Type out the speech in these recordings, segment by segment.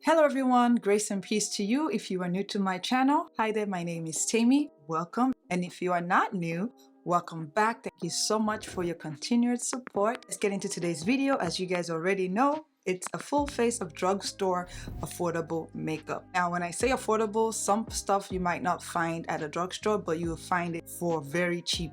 Hello everyone, grace and peace to you. If you are new to my channel, hi there, my name is Tammy. Welcome. And if you are not new, welcome back. Thank you so much for your continued support. Let's get into today's video. As you guys already know, it's a full face of drugstore affordable makeup. Now, when I say affordable, some stuff you might not find at a drugstore, but you will find it for very cheap,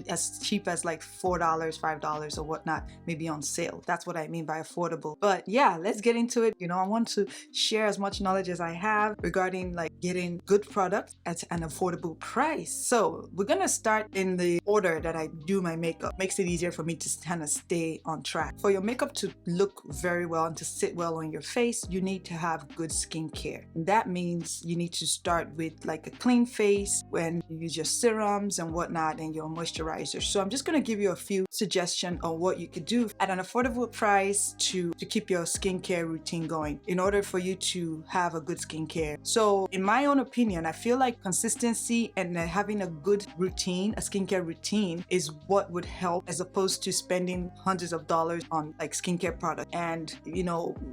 as cheap as like $4, $5 or whatnot, maybe on sale. That's what I mean by affordable. But yeah, let's get into it. I want to share as much knowledge as I have regarding like getting good products at an affordable price. So we're gonna start in the order that I do my makeup. Makes it easier for me to kind of stay on track. For your makeup to look very well and to sit well on your face, you need to have good skincare. And that means you need to start with like a clean face when you use your serums and whatnot and your moisturizer. So I'm just going to give you a few suggestions on what you could do at an affordable price to keep your skincare routine going in order for you to have a good skincare. So in my own opinion, I feel like consistency and having a good routine, a skincare routine, is what would help as opposed to spending hundreds of dollars on like skincare products. And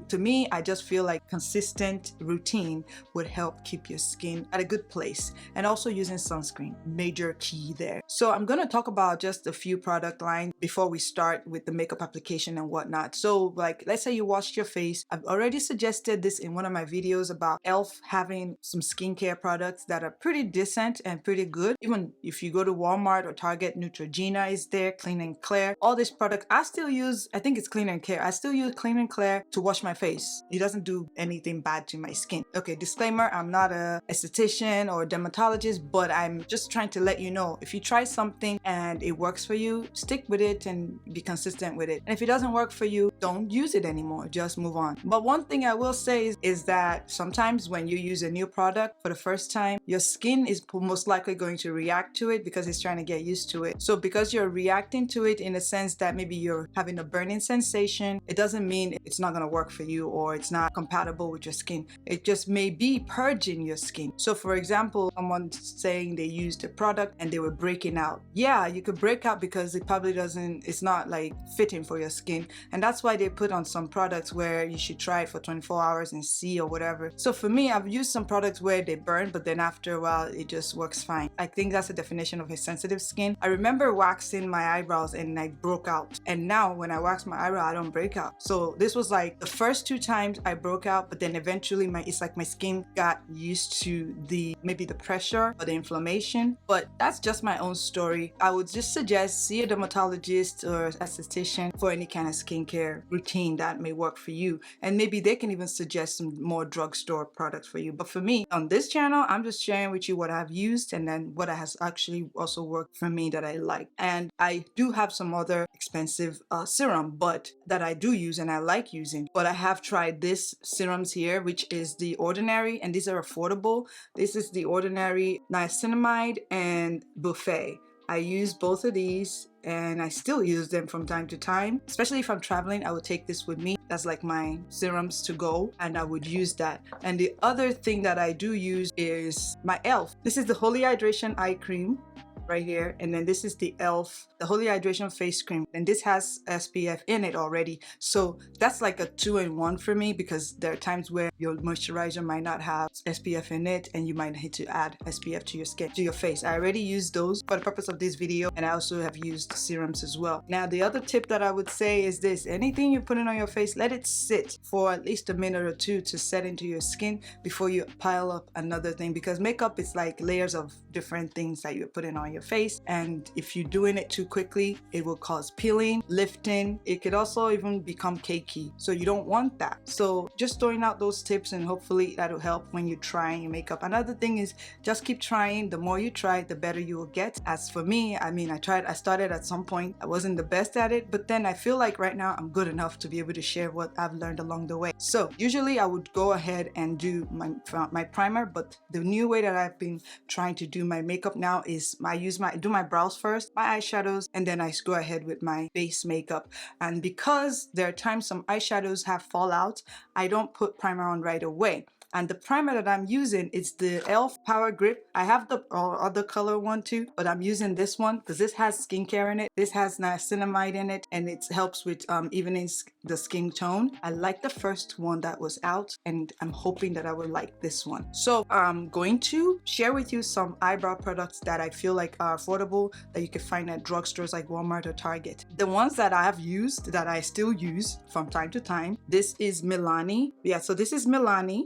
to me, I just feel like consistent routine would help keep your skin at a good place. And also using sunscreen, major key there. So I'm going to talk about just a few product lines before we start with the makeup application and whatnot. So like, let's say you washed your face. I've already suggested this in one of my videos about e.l.f. having some skincare products that are pretty decent and pretty good. Even if you go to Walmart or Target, Neutrogena is there, Clean and Clear. All these products I still use. I think it's Clean and Clear. I still use Clean and Clear to wash my face. It doesn't do anything bad to my skin. Okay, disclaimer, I'm not a esthetician or a dermatologist, but I'm just trying to let you know, if you try something and it works for you, stick with it and be consistent with it. And if it doesn't work for you, don't use it anymore. Just move on. But one thing I will say is that sometimes when you use a new product for the first time, your skin is most likely going to react to it because it's trying to get used to it. So because you're reacting to it in a sense that maybe you're having a burning sensation, it doesn't mean it's not going to work for you or it's not compatible with your skin. It just may be purging your skin. So for example, someone saying they used a product and they were breaking out. Yeah, you could break out because it probably it's not like fitting for your skin. And that's why they put on some products where you should try it for 24 hours and see or whatever. So for me, I've used some products where they burn, but then after a while, it just works fine. I think that's the definition of a sensitive skin. I remember waxing my eyebrows and I broke out. And now when I wax my eyebrow, I don't break out. So this was like the first 2 times I broke out, but then eventually it's like my skin got used to maybe the pressure or the inflammation. But that's just my own story. I would just suggest see a dermatologist or esthetician for any kind of skincare routine that may work for you. And maybe they can even suggest some more drugstore products for you. But for me, on this channel, I'm just sharing with you what I've used and then what has actually also worked for me that I like. And I do have some other expensive serum, but that I do use and I like using. But I have tried this serums here, which is the Ordinary, and these are affordable. This is the Ordinary Niacinamide and Buffet. I use both of these and I still use them from time to time. Especially if I'm traveling, I would take this with me as like my serums to go and I would use that. And the other thing that I do use is my e.l.f. This is the Holy Hydration Eye Cream right here, and then this is the e.l.f. the Holy Hydration Face Cream, and this has SPF in it already. So that's like a 2-in-1 for me because there are times where your moisturizer might not have SPF in it and you might need to add SPF to your skin, to your face. I already used those for the purpose of this video, and I also have used serums as well. Now the other tip that I would say is this: anything you're putting on your face, let it sit for at least a minute or two to set into your skin before you pile up another thing, because makeup is like layers of different things that you're putting on your face, and if you're doing it too quickly, it will cause peeling, lifting. It could also even become cakey, so you don't want that. So just throwing out those tips, and hopefully that'll help when you're trying your makeup. Another thing is just keep trying. The more you try, the better you will get. As for me, I started at some point, I wasn't the best at it, but then I feel like right now I'm good enough to be able to share what I've learned along the way. So usually I would go ahead and do my primer, but the new way that I've been trying to do my makeup now is I do my brows first, my eyeshadows, and then I go ahead with my base makeup. And because there are times some eyeshadows have fallout, I don't put primer on right away. And the primer that I'm using is the e.l.f. Power Grip. I have the other color one too, but I'm using this one because this has skincare in it. This has niacinamide in it, and it helps with evening the skin tone. I like the first one that was out, and I'm hoping that I will like this one. So I'm going to share with you some eyebrow products that I feel like are affordable, that you can find at drugstores like Walmart or Target. The ones that I have used, that I still use from time to time, this is Milani. Yeah, so this is Milani.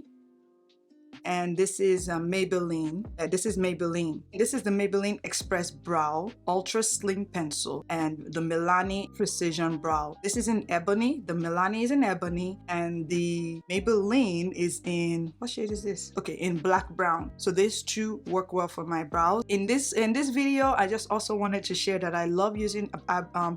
And this is Maybelline. This is Maybelline. This is the Maybelline Express Brow Ultra Slim Pencil and the Milani Precision Brow. This is in ebony. The Milani is in ebony, and the Maybelline is in, what shade is this? Okay, in black brown. So these two work well for my brows. In this video, I just also wanted to share that I love using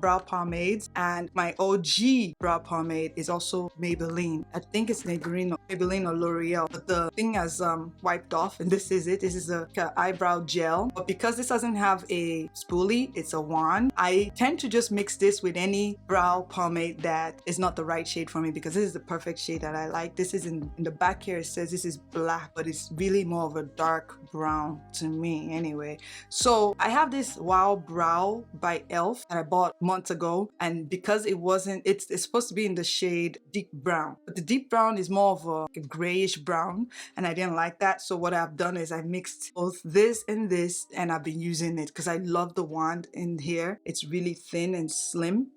brow pomades, and my OG brow pomade is also Maybelline. I think it's Maybelline or L'Oreal, but the thing has wiped off, and this is it. This is a eyebrow gel, but because this doesn't have a spoolie, it's a wand, I tend to just mix this with any brow pomade that is not the right shade for me, because this is the perfect shade that I like. This is in the back here, it says this is black, but it's really more of a dark brown to me anyway. So I have this Wow Brow by e.l.f. that I bought months ago, and because it wasn't, it's supposed to be in the shade deep brown, but the deep brown is more of a grayish brown, and I didn't like that. So what I've done is I mixed both this and this, and I've been using it because I love the wand in here. It's really thin and slim,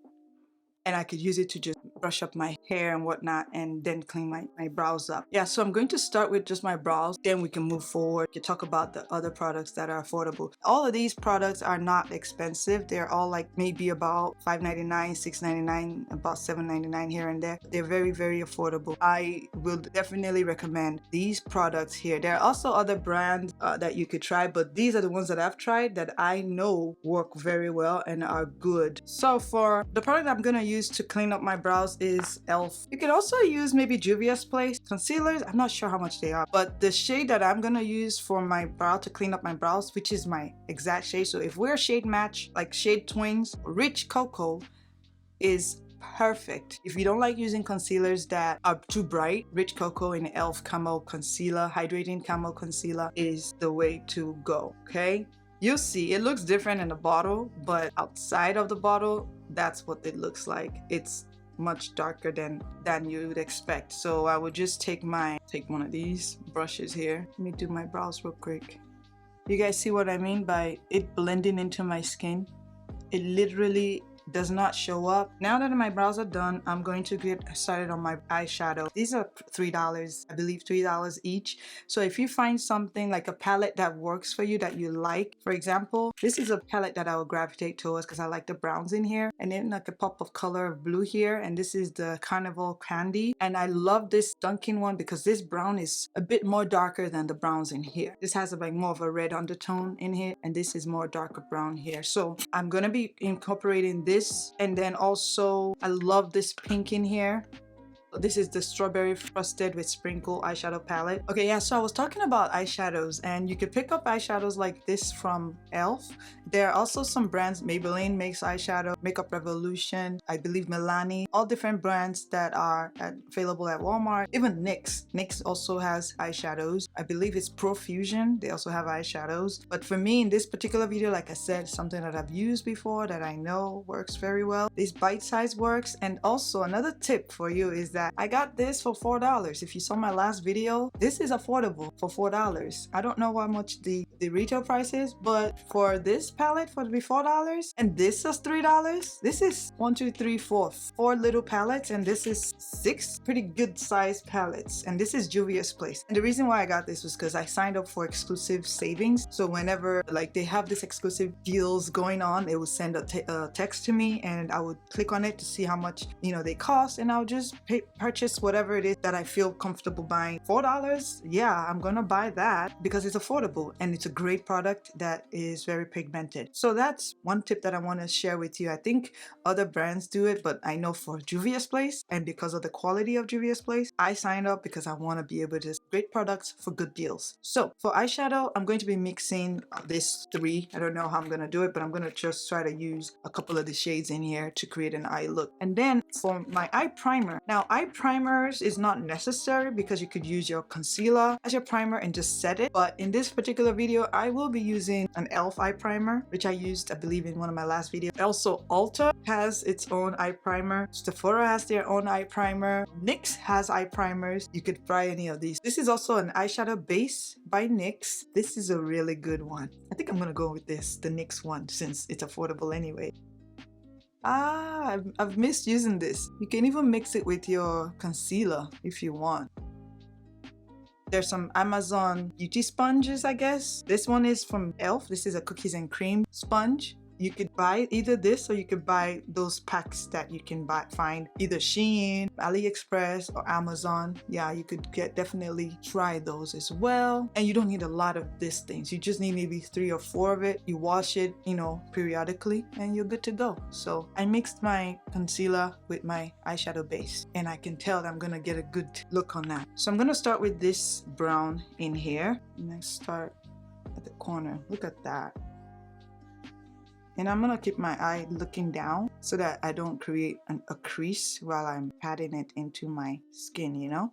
and I could use it to just brush up my hair and whatnot, and then clean my brows up. Yeah, so I'm going to start with just my brows, then we can move forward to talk about the other products that are affordable. All of these products are not expensive. They're all like maybe about $5.99, $6.99, about $7.99 here and there. They're very, very affordable. I will definitely recommend these products here. There are also other brands that you could try, but these are the ones that I've tried that I know work very well and are good. So for the product I'm gonna use to clean up my brows is e.l.f. You can also use maybe Juvia's Place concealers. I'm not sure how much they are, but the shade that I'm gonna use for my brow to clean up my brows, which is my exact shade, so if we're shade match, like shade twins, Rich Cocoa is perfect. If you don't like using concealers that are too bright, Rich Cocoa in e.l.f. Camo Concealer, Hydrating Camo Concealer is the way to go, okay? You'll see, it looks different in the bottle, but outside of the bottle, that's what it looks like. It's much darker than you would expect. So I would just take one of these brushes here. Let me do my brows real quick. You guys see what I mean by it blending into my skin? It literally does not show up. Now that my brows are done, I'm going to get started on my eyeshadow. These are $3, I believe $3 each. So if you find something like a palette that works for you, that you like, for example, this is a palette that I will gravitate towards because I like the browns in here, and then like a pop of color of blue here, and this is the Carnival Candy, and I love this Dunkin' one because this brown is a bit more darker than the browns in here. This has like more of a red undertone in here, and this is more darker brown here. So I'm gonna be incorporating this, and then also I love this pink in here. This is the Strawberry Frosted with Sprinkle eyeshadow palette. Okay, yeah, so I was talking about eyeshadows, and you could pick up eyeshadows like this from e.l.f. There are also some brands. Maybelline makes eyeshadow, Makeup Revolution, I believe Milani, all different brands that are available at Walmart. Even NYX also has eyeshadows. I believe it's Profusion, they also have eyeshadows. But for me, in this particular video, like I said, something that I've used before that I know works very well. This bite size works. And also another tip for you is that I got this for $4. If you saw my last video, this is affordable for $4. I don't know how much the retail price is, but for this palette for the $4, and this is $3. This is 4 little palettes, and this is 6 pretty good sized palettes, and this is Juvia's Place. And the reason why I got this was because I signed up for exclusive savings. So whenever like they have this exclusive deals going on, it would send a text to me, and I would click on it to see how much they cost, and I'll just purchase whatever it is that I feel comfortable buying. $4, yeah, I'm gonna buy that because it's affordable and it's a great product that is very pigmented. So that's one tip that I want to share with you. I think other brands do it, but I know for Juvia's Place, and because of the quality of Juvia's Place, I signed up because I want to be able to great products for good deals. So for eyeshadow, I'm going to be mixing this 3. I don't know how I'm gonna do it, but I'm gonna just try to use a couple of the shades in here to create an eye look. And then for my eye primer, now eye primers is not necessary because you could use your concealer as your primer and just set it. But in this particular video, I will be using an e.l.f. eye primer, which I used, I believe, in one of my last videos. Also, Ulta has its own eye primer. Sephora has their own eye primer. NYX has eye primers. You could try any of these. This is also an eyeshadow base by NYX. This is a really good one. I think I'm gonna go with this, the NYX one, since it's affordable anyway. I've missed using this. You can even mix it with your concealer if you want. There's some Amazon beauty sponges, I guess. This one is from e.l.f. This is a cookies and cream sponge. You could buy either this or you could buy those packs that you can find either Shein, AliExpress, or Amazon. Yeah, you could definitely try those as well. And you don't need a lot of these things. You just need maybe 3 or 4 of it. You wash it, you know, periodically, and you're good to go. So I mixed my concealer with my eyeshadow base, and I can tell that I'm gonna get a good look on that. So I'm gonna start with this brown in here. And I start at the corner. Look at that. And I'm gonna keep my eye looking down so that I don't create a crease while I'm patting it into my skin, you know?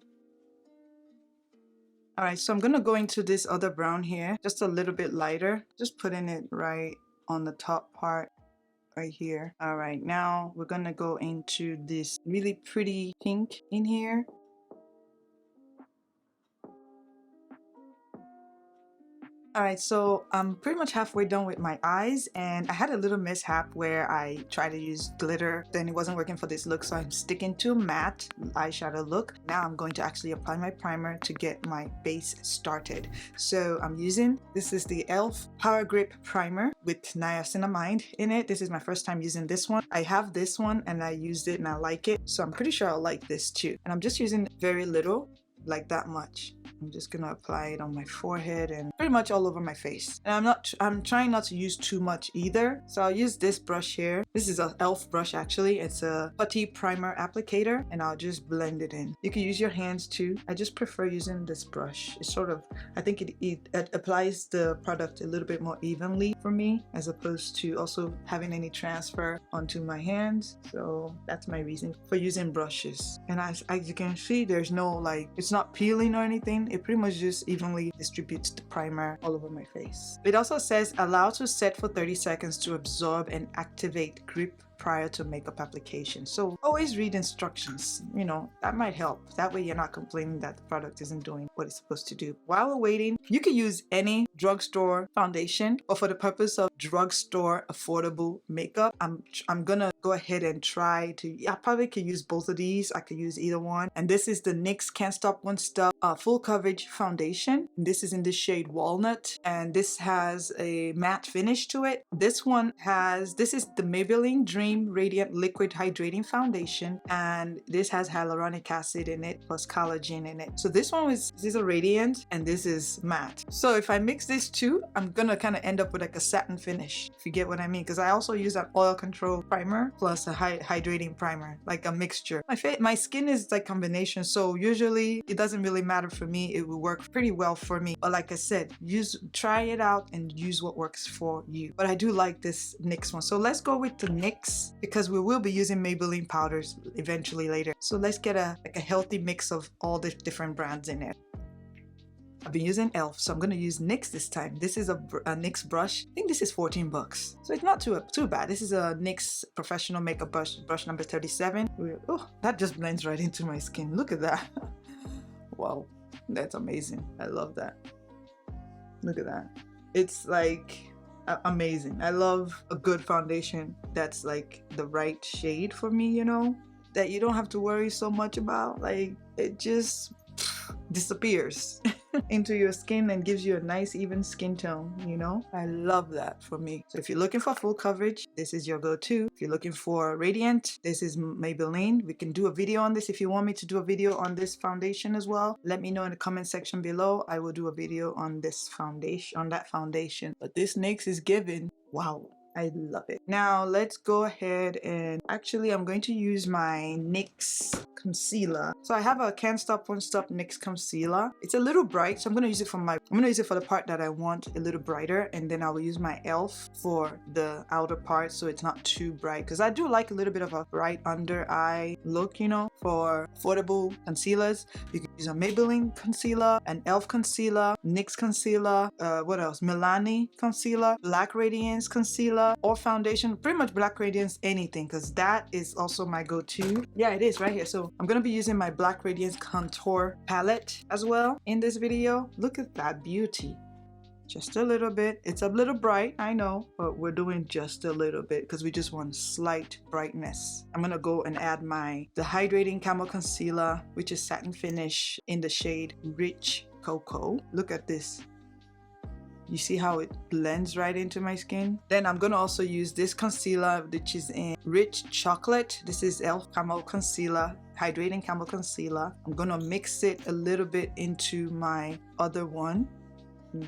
All right, so I'm gonna go into this other brown here, just a little bit lighter, just putting it right on the top part right here. All right, now we're gonna go into this really pretty pink in here. Alright, so I'm pretty much halfway done with my eyes, and I had a little mishap where I tried to use glitter, then it wasn't working for this look, so I'm sticking to a matte eyeshadow look. Now I'm going to actually apply my primer to get my base started. So I'm using, this is the e.l.f. Power Grip Primer with niacinamide in it. This is my first time using this one. I have this one and I used it and I like it, so I'm pretty sure I'll like this too. And I'm just using very little, like that much. I'm just gonna apply it on my forehead and pretty much all over my face. And I'm trying not to use too much either. So I'll use this brush here. This is an e.l.f. brush actually. It's a putty primer applicator, and I'll just blend it in. You can use your hands too. I just prefer using this brush. It's sort of, I think it applies the product a little bit more evenly for me, as opposed to also having any transfer onto my hands. So that's my reason for using brushes. And as you can see, there's no like, it's not peeling or anything. It pretty much just evenly distributes the primer all over my face. It also says allow to set for 30 seconds to absorb and activate grip prior to makeup application. So always read instructions, you know, that might help. That way you're not complaining that the product isn't doing what it's supposed to do. While we're waiting, you can use any drugstore foundation, or for the purpose of drugstore affordable makeup, I'm gonna go ahead and try to, I probably could use both of these. I could use either one. And this is the NYX Can't Stop Won't Stop full coverage foundation. This is in the shade Walnut, and this has a matte finish to it. This is the Maybelline Dream Radiant Liquid Hydrating Foundation, and this has hyaluronic acid in it plus collagen in it. So this is a radiant and this is matte. So if I mix these two, I'm gonna kind of end up with like a satin finish, if you get what I mean, because I also use an oil control primer plus a hydrating primer, like a mixture. My skin is like combination, so usually it doesn't really matter for me. It will work pretty well for me, but like I said, try it out and use what works for you. But I do like this NYX one, so let's go with the NYX, because we will be using Maybelline powders eventually later. So let's get a healthy mix of all the different brands in it. I've been using e.l.f., so I'm going to use NYX this time. This is a NYX brush. I think this is 14 bucks. So it's not too bad. This is a NYX professional makeup brush number 37. Oh, that just blends right into my skin. Look at that. Wow, that's amazing. I love that. Look at that. It's like amazing. I love a good foundation that's like the right shade for me, you know, that you don't have to worry so much about. Like, it just disappears into your skin and gives you a nice even skin tone, you know. I love that for me. So if you're looking for full coverage, this is your go-to. If you're looking for radiant, this is Maybelline. We can do a video on this. If you want me to do a video on this foundation as well, let me know in the comment section below. I will do a video on this foundation, on that foundation. But this NYX is giving, wow, I love it. Now let's go ahead and actually I'm going to use my NYX concealer. So I have a Can't Stop Won't Stop NYX concealer. It's a little bright, so I'm gonna use it for the part that I want a little brighter, and then I will use my e.l.f. for the outer part so it's not too bright, because I do like a little bit of a bright under eye look, you know. For affordable concealers, you can use a Maybelline concealer, an e.l.f. concealer, NYX concealer, what else? Milani concealer, Black Radiance concealer, or foundation. Pretty much Black Radiance anything, because that is also my go-to. Yeah, it is right here. So I'm gonna be using my Black Radiance contour palette as well in this video. Look at that beauty. Just a little bit. It's a little bright, I know, but we're doing just a little bit because we just want slight brightness. I'm gonna go and add the hydrating camel concealer, which is satin finish in the shade Rich Cocoa. Look at this. You see how it blends right into my skin? Then I'm gonna also use this concealer, which is in Rich Chocolate. This is e.l.f. Camel Concealer, Hydrating Camel Concealer. I'm gonna mix it a little bit into my other one.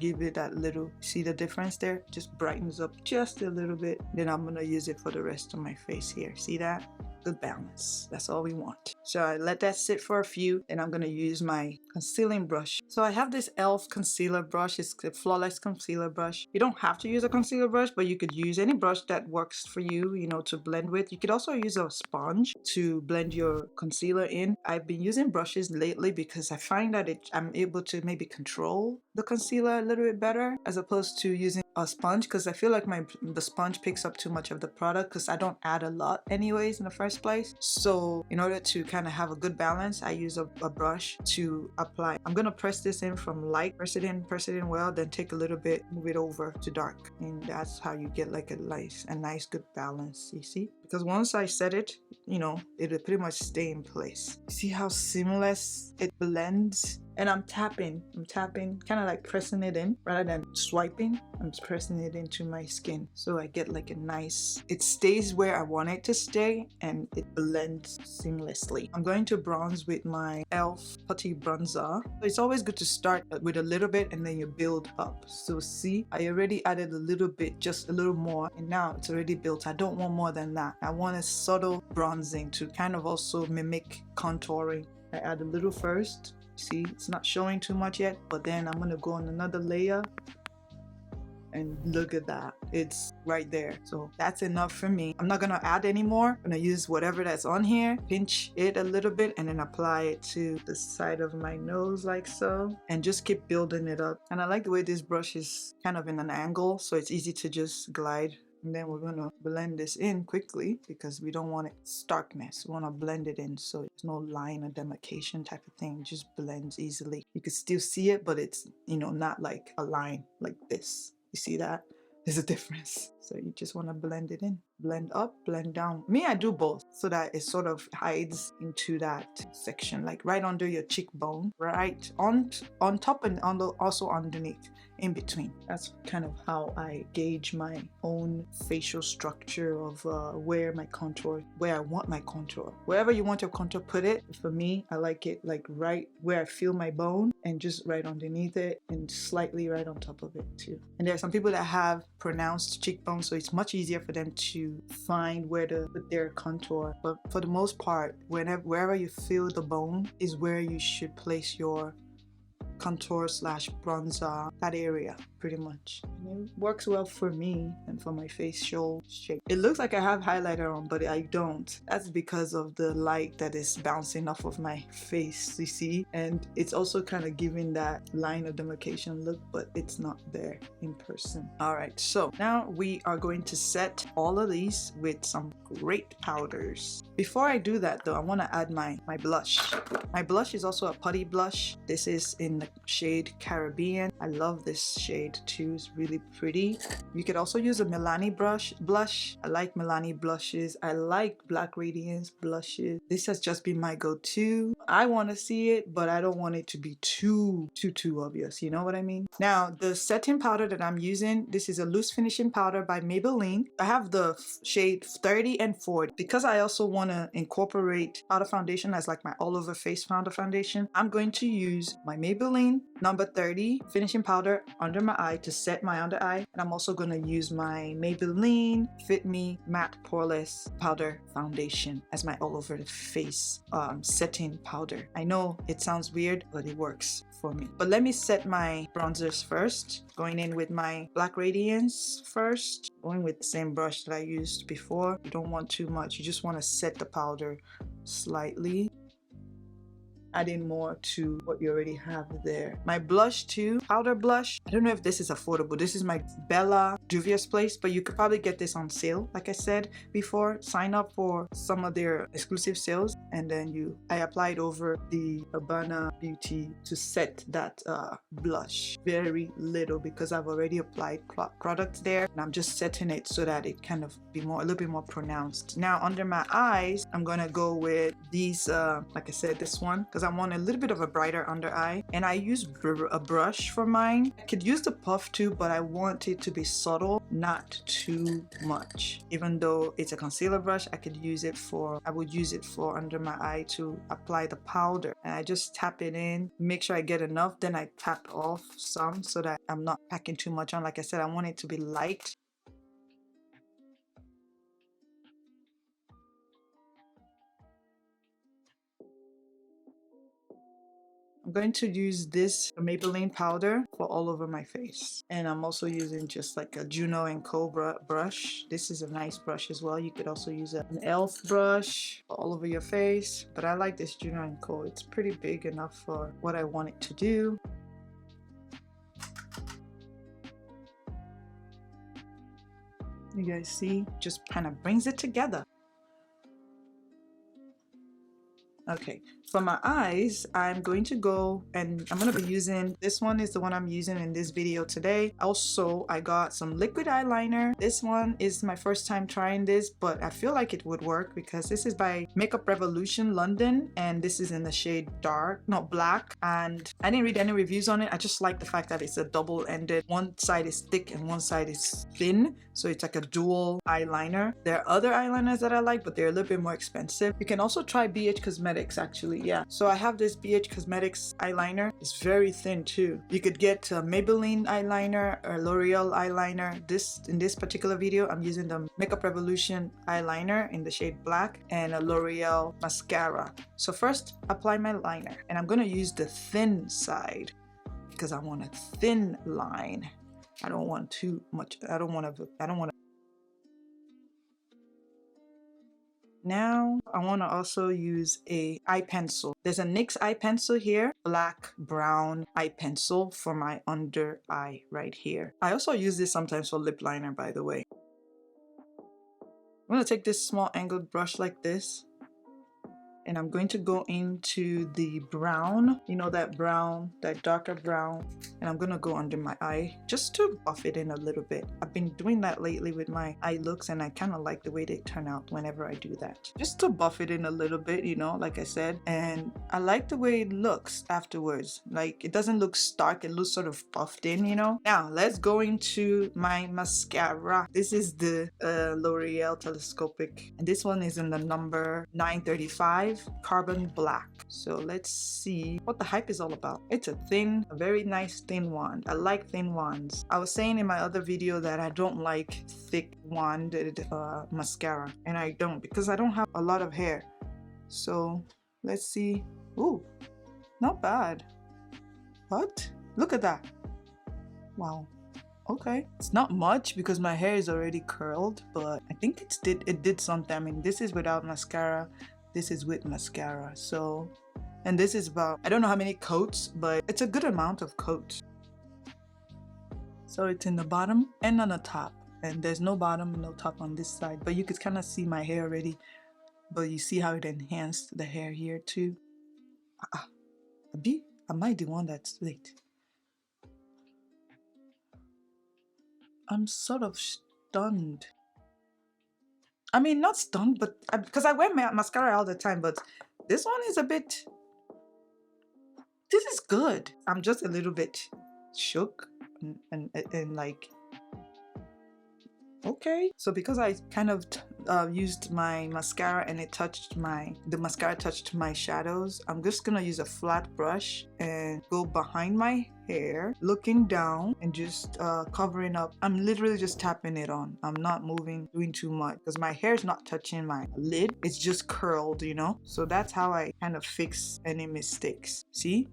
Give it that little, see the difference there? Just brightens up just a little bit. Then I'm gonna use it for the rest of my face here. See that? Good balance. That's all we want. So I let that sit for a few, and I'm gonna use my concealing brush. So I have this e.l.f. concealer brush. It's a flawless concealer brush. You don't have to use a concealer brush, but you could use any brush that works for you, you know, to blend with. You could also use a sponge to blend your concealer in. I've been using brushes lately because I find that I'm able to maybe control the concealer a little bit better as opposed to using a sponge, because I feel like the sponge picks up too much of the product, because I don't add a lot anyways in the first place. So in order to kind of have a good balance, I use a brush to apply. I'm gonna press this in from light, press it in well, then take a little bit, move it over to dark, and that's how you get like a nice good balance. You see, because once I set it, you know, it'll pretty much stay in place. See how seamless it blends? And I'm tapping, kind of like pressing it in rather than swiping. I'm pressing it into my skin, so I get like a nice, it stays where I want it to stay, and it blends seamlessly. I'm going to bronze with my e.l.f. Putty Bronzer. It's always good to start with a little bit and then you build up. So see, I already added a little bit, just a little more, and now it's already built. I don't want more than that. I want a subtle bronzing to kind of also mimic contouring. I add a little first. See, it's not showing too much yet, but then I'm gonna go on another layer, and look at that, it's right there. So that's enough for me. I'm not gonna add any more. I'm gonna use whatever that's on here, pinch it a little bit, and then apply it to the side of my nose like so, and just keep building it up. And I like the way this brush is kind of in an angle, so it's easy to just glide. And then we're gonna blend this in quickly because we don't want it starkness. We want to blend it in so there's no line or demarcation type of thing. It just blends easily. You can still see it, but it's, you know, not like a line like this. You see that? There's a difference. So you just want to blend it in. Blend up, blend down. Me, I do both so that it sort of hides into that section, like right under your cheekbone, right on top, and also underneath, in between. That's kind of how I gauge my own facial structure of where I want my contour. Wherever you want your contour, put it. For me, I like it like right where I feel my bone, and just right underneath it, and slightly right on top of it too. And there are some people that have pronounced cheekbones, so it's much easier for them to find where to put their contour. But for the most part, wherever you feel the bone is where you should place your contour / bronzer, that area pretty much. And it works well for me and for my facial shape. It looks like I have highlighter on, but I don't. That's because of the light that is bouncing off of my face, you see? And it's also kind of giving that line of demarcation look, but it's not there in person. All right, so now we are going to set all of these with some great powders. Before I do that though, I want to add my blush. My blush is also a putty blush. This is in the shade Caribbean. I love this shade too. It's really pretty. You could also use a Milani blush. I like Milani blushes. I like Black Radiance blushes. This has just been my go-to. I want to see it, but I don't want it to be too obvious. You know what I mean? Now, the setting powder that I'm using, this is a loose finishing powder by Maybelline. I have the shade 30 and 40 because I also want to incorporate powder foundation as like my all over face powder foundation. I'm going to use my Maybelline number 30 finishing powder under my eye to set my under eye, and I'm also going to use my Maybelline Fit Me Matte Poreless Powder Foundation as my all over the face setting powder. I know it sounds weird, but it works for me. But let me set my bronzers first. Going in with my Black Radiance first, going with the same brush that I used before. You don't want too much, you just want to set the powder slightly, adding more to what you already have there. My blush too, powder blush. I don't know if this is affordable. This is my Bella Juvia's Place, but you could probably get this on sale. Like I said before, sign up for some of their exclusive sales, and then I applied over the Urbana Beauty to set that blush. Very little because I've already applied product there, and I'm just setting it so that it kind of be a little bit more pronounced. Now under my eyes, I'm gonna go with these, like I said, this one, because I want a little bit of a brighter under eye, and I use a brush for mine. I could use the puff too, but I want it to be subtle, not too much. Even though it's a concealer brush, I would use it for under my eye to apply the powder, and I just tap it in, make sure I get enough, then I tap off some so that I'm not packing too much on. Like I said, I want it to be light. I'm going to use this Maybelline powder for all over my face. And I'm also using just like a Juno & Co brush. This is a nice brush as well. You could also use an e.l.f. brush all over your face. But I like this Juno & Co. It's pretty big enough for what I want it to do. You guys see? Just kind of brings it together. Okay, for my eyes, I'm going to go and I'm going to be using, this one is the one I'm using in this video today. Also, I got some liquid eyeliner. This one is my first time trying this, but I feel like it would work because this is by Makeup Revolution London, and this is in the shade black. And I didn't read any reviews on it. I just like the fact that it's a double-ended. One side is thick and one side is thin. So it's like a dual eyeliner. There are other eyeliners that I like, but they're a little bit more expensive. You can also try BH Cosmetics actually, yeah. So I have this BH Cosmetics eyeliner. It's very thin too. You could get a Maybelline eyeliner or L'Oreal eyeliner. In this particular video, I'm using the Makeup Revolution eyeliner in the shade black and a L'Oreal mascara. So first, apply my liner, and I'm gonna use the thin side because I want a thin line. I don't want too much. I don't want to. Now I want to also use a eye pencil. There's a NYX eye pencil here, black brown eye pencil for my under eye right here. I also use this sometimes for lip liner, by the way. I'm going to take this small angled brush like this, and I'm going to go into the brown, you know, that brown, that darker brown, and I'm gonna go under my eye just to buff it in a little bit. I've been doing that lately with my eye looks, and I kind of like the way they turn out whenever I do that. Just to buff it in a little bit, you know, like I said, and I like the way it looks afterwards. Like, it doesn't look stark, it looks sort of buffed in, you know. Now, let's go into my mascara. This is the L'Oreal Telescopic, and this one is in the number 935. Carbon Black. So let's see what the hype is all about. It's a very nice thin wand. I like thin wands. I was saying in my other video that I don't like thick wanded mascara, and I don't because I don't have a lot of hair. So let's see. Ooh, not bad. What? Look at that. Wow. Okay, it's not much because my hair is already curled, but I think it did something. I mean, this is without mascara. This is with mascara. So, and this is about, I don't know how many coats, but it's a good amount of coats. So it's in the bottom and on the top, and there's no bottom and no top on this side, but you could kind of see my hair already, but you see how it enhanced the hair here too. Am I the one that's late? I'm sort of stunned. I mean, not stunned, but because I wear mascara all the time, but this one is a bit This is good. I'm just a little bit shook and like, okay. So because I kind of used my mascara and the mascara touched my shadows, I'm just gonna use a flat brush and go behind my hair, looking down and just covering up. I'm literally just tapping it on. I'm not moving, doing too much because my hair is not touching my lid. It's just curled, you know? So that's how I kind of fix any mistakes. See?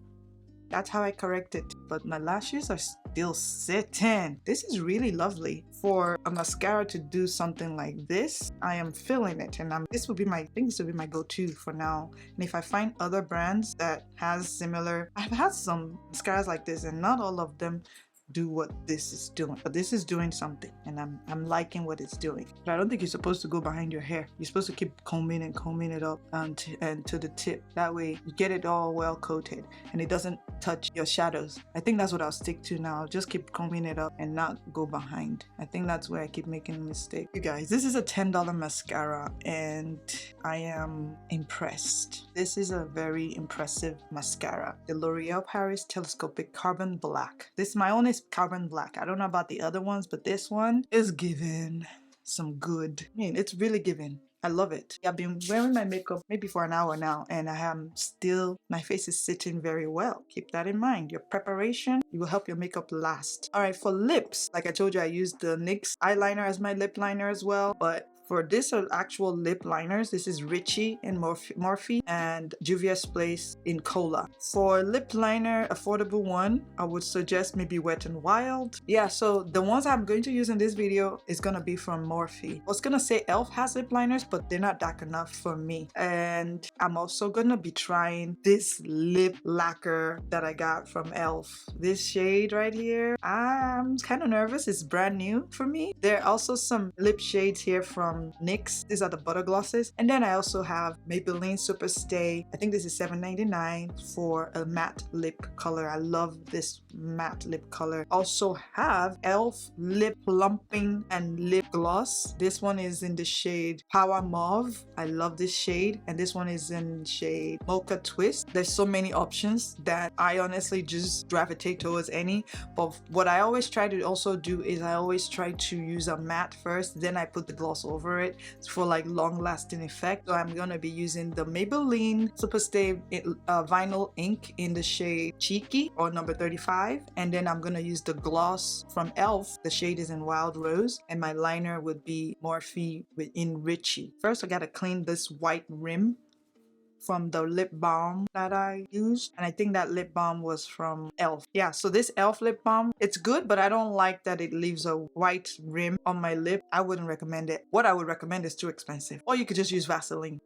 That's how I correct it. But my lashes are still sitting. This is really lovely. For a mascara to do something like this, I am feeling it. And this will be my, I think this will be my go-to for now. And if I find other brands that has similar, I've had some mascaras like this and not all of them do what this is doing, but this is doing something and I'm liking what it's doing. But I don't think you're supposed to go behind your hair. You're supposed to keep combing it up and to the tip. That way you get it all well coated and it doesn't touch your shadows. I think that's what I'll stick to now. Just keep combing it up and not go behind. I think that's where I keep making a mistake. You guys, this is a $10 mascara and I am impressed. This is a very impressive mascara. The L'Oreal Paris Telescopic Carbon Black. This, my own is carbon black. I don't know about the other ones, but this one is giving some good. I mean, it's really giving. I love it. I've been wearing my makeup maybe for an hour now and I am still, my face is sitting very well. Keep that in mind. Your preparation, it will help your makeup last. All right, for lips, like I told you, I used the NYX eyeliner as my lip liner as well, but for this are actual lip liners. This is Richie in Morphe and Juvia's Place in Cola. For lip liner, affordable one, I would suggest maybe Wet n Wild. Yeah, so the ones I'm going to use in this video is gonna be from Morphe. I was gonna say e.l.f. has lip liners, but they're not dark enough for me. And I'm also gonna be trying this lip lacquer that I got from e.l.f. This shade right here, I'm kind of nervous. It's brand new for me. There are also some lip shades here from NYX. These are the butter glosses. And then I also have Maybelline Super Stay. I think this is $7.99 for a matte lip color. I love this matte lip color. Also have e.l.f. lip plumping and lip gloss. This one is in the shade Power Mauve. I love this shade. And this one is in shade Mocha Twist. There's so many options that I honestly just gravitate towards any. But what I always try to also do is I always try to use a matte first, then I put the gloss over it for like long lasting effect. So I'm gonna be using the Maybelline Super Stay vinyl ink in the shade Cheeky or number 35, and then I'm gonna use the gloss from e.l.f. The shade is in Wild Rose, and my liner would be Morphe in Richie. First I gotta clean this white rim from the lip balm that I used, and I think that lip balm was from e.l.f. Yeah, so this e.l.f. lip balm, it's good, but I don't like that it leaves a white rim on my lip. I wouldn't recommend it. What I would recommend is too expensive, or you could just use Vaseline.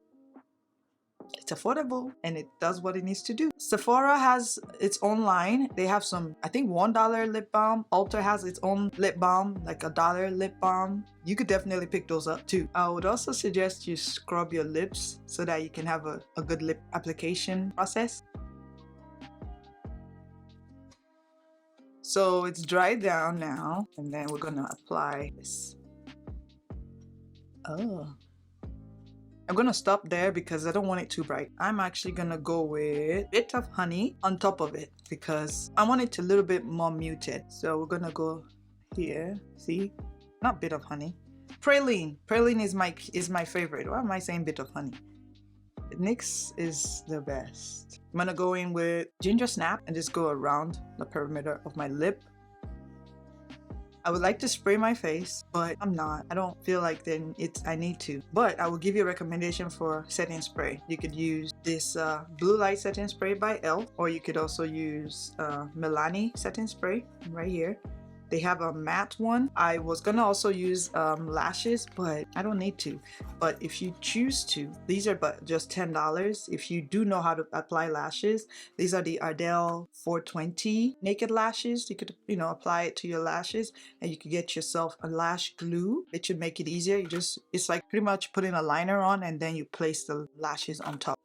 It's affordable and it does what it needs to do. Sephora has its own line. They have some, I think, $1 lip balm. Ulta has its own lip balm, like $1 lip balm. You could definitely pick those up too. I would also suggest you scrub your lips so that you can have a good lip application process. So it's dried down now, and then we're gonna apply this. Oh. I'm gonna stop there because I don't want it too bright. I'm actually gonna go with a bit of honey on top of it because I want it a little bit more muted. So we're gonna go here. See? Not bit of honey. Praline. Praline is my favorite. Why am I saying bit of honey? NYX is the best. I'm gonna go in with ginger snap and just go around the perimeter of my lip. I would like to spray my face, but I'm not. I don't feel like then I need to. But I will give you a recommendation for setting spray. You could use this blue light setting spray by e.l.f. or you could also use Milani setting spray right here. They have a matte one. I was gonna also use lashes, but I don't need to. But if you choose to, these are but just $10. If you do know how to apply lashes, these are the Ardell 420 naked lashes. You could, apply it to your lashes, and you could get yourself a lash glue. It should make it easier. It's like pretty much putting a liner on, and then you place the lashes on top.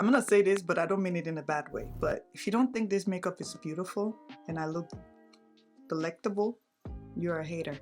I'm gonna say this, but I don't mean it in a bad way. But if you don't think this makeup is beautiful and I look delectable, you're a hater.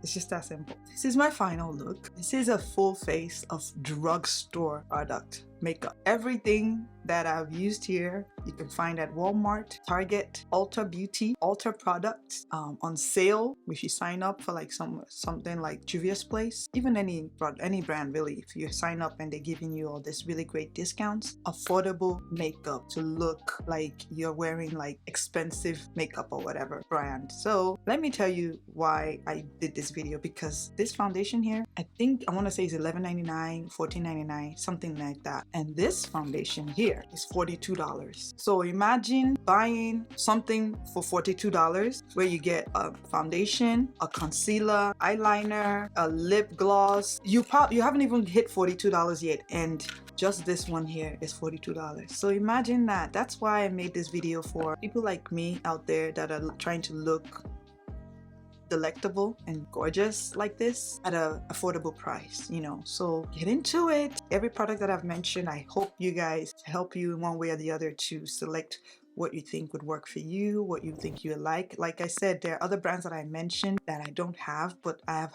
It's just that simple. This is my final look. This is a full face of drugstore product makeup. Everything that I've used here you can find at Walmart, Target, Ulta Beauty, Ulta products on sale if you sign up for like something like Juvia's Place. Even any brand really, if you sign up and they're giving you all this really great discounts. Affordable makeup to look like you're wearing like expensive makeup or whatever brand. So let me tell you why I did this video, because this foundation here, I think I want to say is $11.99, $14.99, something like that. And this foundation here is $42. So imagine buying something for $42 where you get a foundation, a concealer, eyeliner, a lip gloss. You haven't even hit $42 yet, and just this one here is $42. So imagine that. That's why I made this video, for people like me out there that are trying to look delectable and gorgeous like this at an affordable price, you know. So get into it. Every product that I've mentioned, I hope you guys help you in one way or the other to select what you think would work for you, what you think you like. Like I said, there are other brands that I mentioned that I don't have, but I've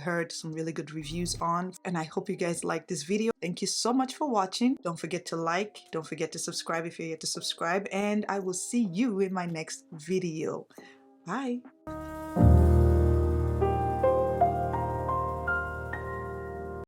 heard some really good reviews on, and I hope you guys like this video. Thank you so much for watching. Don't forget to like, don't forget to subscribe if you're yet to subscribe, and I will see you in my next video. Bye.